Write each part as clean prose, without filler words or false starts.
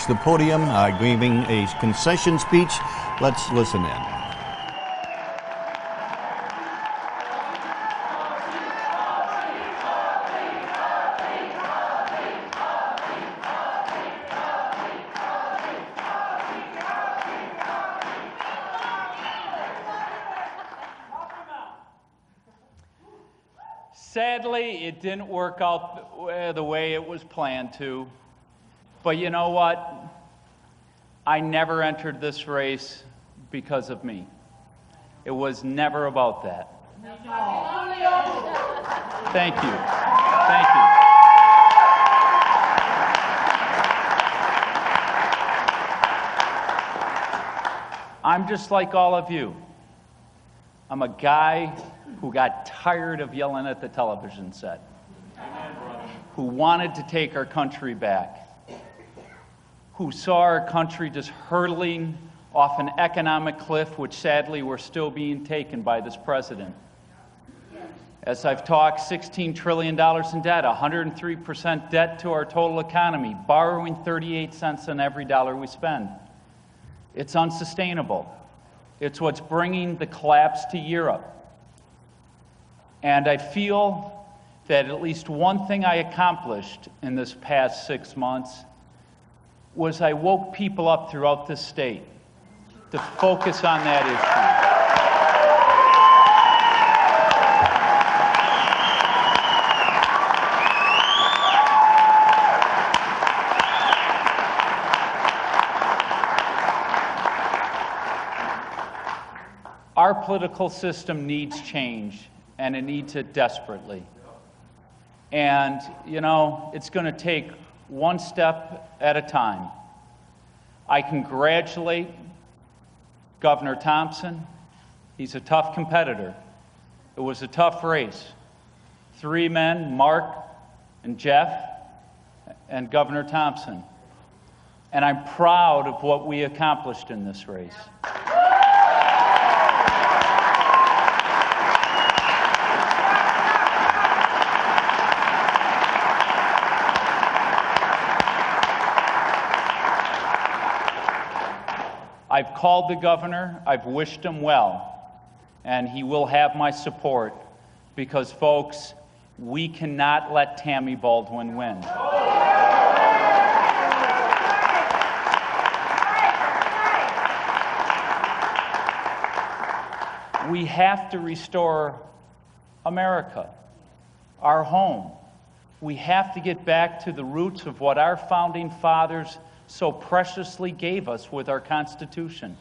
reached the podium giving a concession speech. Let's listen in. Sadly, it didn't work out the way it was planned to. But you know what? I never entered this race because of me. It was never about that. Thank you. Thank you. I'm just like all of you. I'm a guy who got tired of yelling at the television set, who wanted to take our country back, who saw our country just hurtling off an economic cliff, which sadly we're still being taken by this president. As I've talked, $16 trillion in debt, 103% debt to our total economy, borrowing 38 cents on every dollar we spend. It's unsustainable. It's what's bringing the collapse to Europe. And I feel that at least one thing I accomplished in this past 6 months was I woke people up throughout this state to focus on that issue. Our political system needs change, and it needs it desperately. And, you know, it's going to take one step at a time. I congratulate Governor Thompson. He's a tough competitor. It was a tough race. 3 men, Mark and Jeff and Governor Thompson. And I'm proud of what we accomplished in this race. I've called the governor, I've wished him well, and he will have my support because, folks, we cannot let Tammy Baldwin win. We have to restore America, our home. We have to get back to the roots of what our founding fathers so preciously gave us with our Constitution.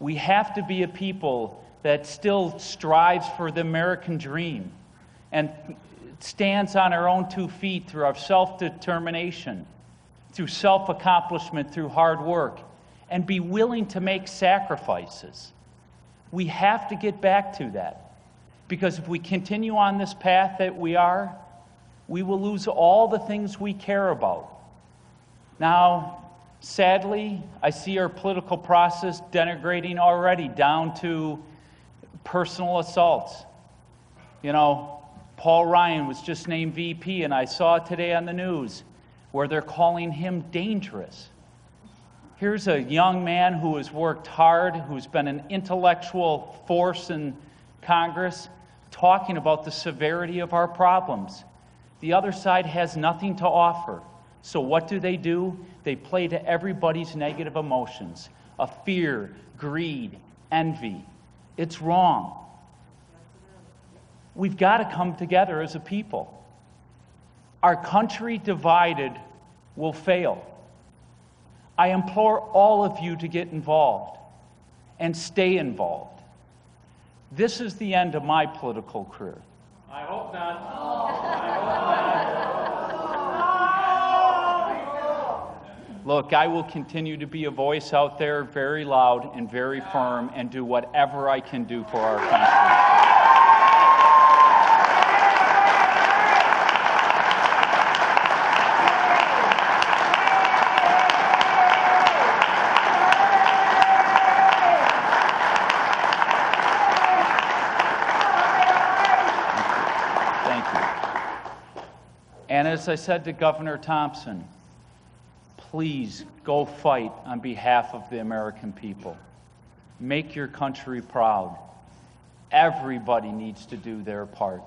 We have to be a people that still strives for the American dream and stands on our own 2 feet through our self-determination, through self-accomplishment, through hard work, and be willing to make sacrifices. We have to get back to that, because if we continue on this path that we are, we will lose all the things we care about. Now, sadly, I see our political process denigrating already down to personal assaults. You know, Paul Ryan was just named VP, and I saw it today on the news where they're calling him dangerous. Here's a young man who has worked hard, who's been an intellectual force in Congress, talking about the severity of our problems. The other side has nothing to offer. So what do? They play to everybody's negative emotions of fear, greed, envy. It's wrong. We've got to come together as a people. Our country divided will fail. I implore all of you to get involved and stay involved. This is the end of my political career. I hope not. Look, I will continue to be a voice out there, very loud and very firm, and do whatever I can do for our country. Thank you. And as I said to Governor Thompson, please go fight on behalf of the American people. Make your country proud. Everybody needs to do their part.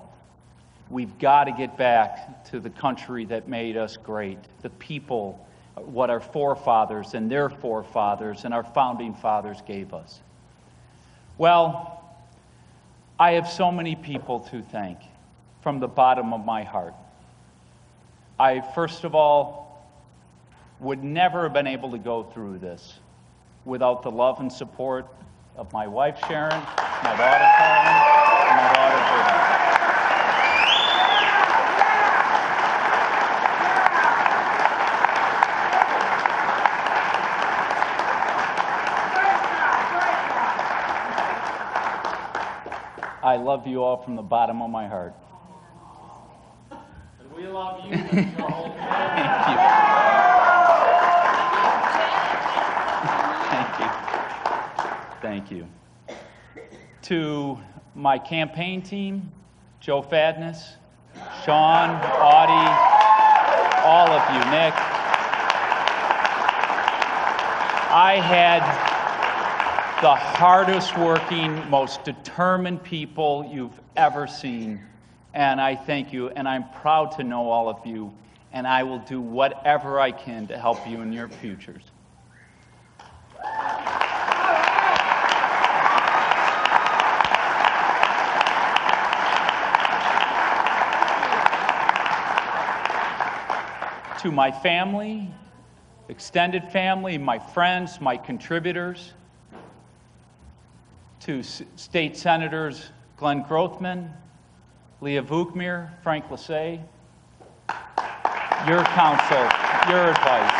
We've got to get back to the country that made us great, the people, what our forefathers and their forefathers and our founding fathers gave us. Well, I have so many people to thank from the bottom of my heart. I, first of all, would never have been able to go through this without the love and support of my wife, Sharon, my daughter, Carolyn, and my daughter, Brittany. I love you all from the bottom of my heart. And we love you and your whole family. Thank you. To my campaign team, Joe Fadness, Sean, Audie, all of you, Nick. I had the hardest working, most determined people you've ever seen. And I thank you, and I'm proud to know all of you, and I will do whatever I can to help you in your futures. To my family, extended family, my friends, my contributors, to State Senators Glenn Grothman, Leah Vukmir, Frank Lassay, your counsel, your advice.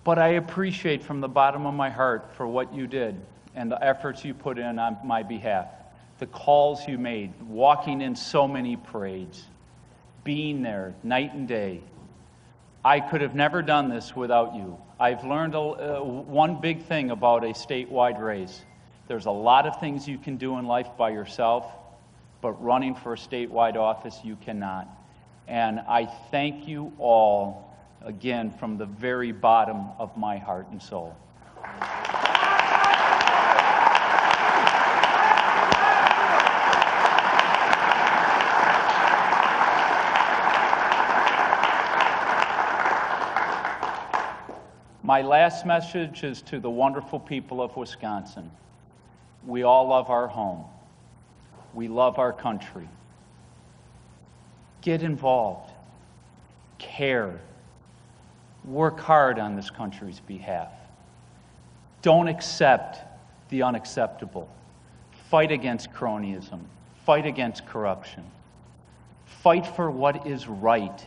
But I appreciate from the bottom of my heart for what you did and the efforts you put in on my behalf, the calls you made, walking in so many parades, being there night and day. I could have never done this without you. I've learned one big thing about a statewide race. There's a lot of things you can do in life by yourself, but running for a statewide office, you cannot. And I thank you all, again, from the very bottom of my heart and soul. My last message is to the wonderful people of Wisconsin. We all love our home. We love our country. Get involved. Care. Work hard on this country's behalf. Don't accept the unacceptable. Fight against cronyism. Fight against corruption. Fight for what is right.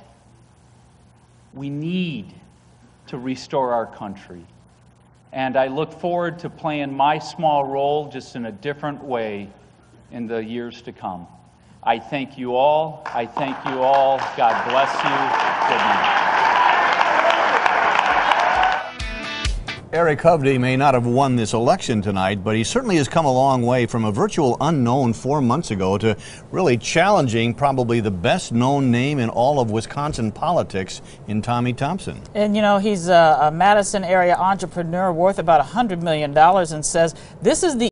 We need to restore our country. And I look forward to playing my small role just in a different way in the years to come. I thank you all. I thank you all. God bless you. Good night. Eric Hovde may not have won this election tonight, but he certainly has come a long way from a virtual unknown 4 months ago to really challenging probably the best known name in all of Wisconsin politics in Tommy Thompson. And you know, he's a Madison area entrepreneur worth about $100 million and says this is the